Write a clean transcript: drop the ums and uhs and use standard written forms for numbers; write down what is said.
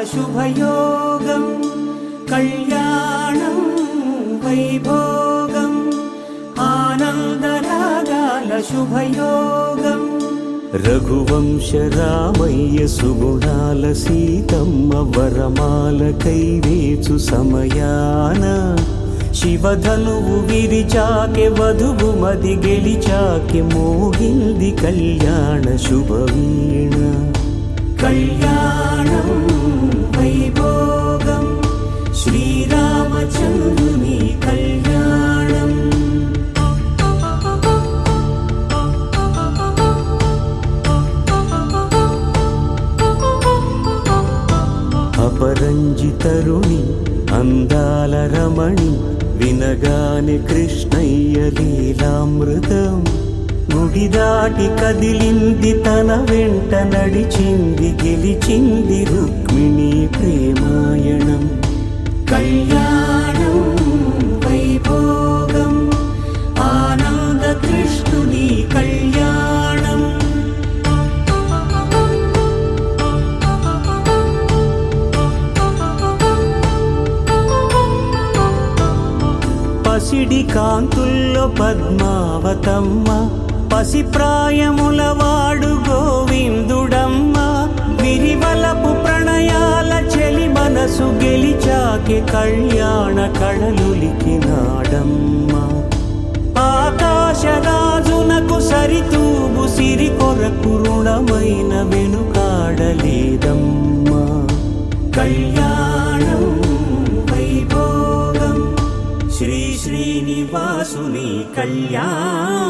శుభయోగం కళ్యాణం వైభోగం ఆనందరాగాల శుభయోగం రఘువంశ రామయ్య సుగుణాల సీతమ్మ వరమాల కైవేచు సమయాన శివధనువు విరిచాకె వధువు మది గెలిచాకె మోగింది కళ్యాణ శుభవీణ కళ్యాణం వైభోగం శ్రీరామచంద్రుని కళ్యాణం అపరంజితరుణి అందాల రమణి వినగానే కృష్ణయ్య లీలామృతం గుడి దాటి కదిలింది తన వెంట నడిచింది గెలిచింది రుక్మిణి ప్రేమాయణం కళ్యాణం వైభోగం ఆనంద కృష్ణుని కళ్యాణం పసిడి కాంతుల్లో పద్మావతమ్మ పసిప్రాయముల వాడు గోవిందుడమ్మ విరివలపు ప్రణయాల చెలి మనసు గెలిచాకె కళ్యాణ కళలులికినాడమ్మ ఆకాశరాజునకు సరితూబు సిరి కొరకు రుణమైన వెనుకాడలేదమ్మ కళ్యాణం వైభోగం శ్రీ శ్రీనివాసుని కళ్యాణం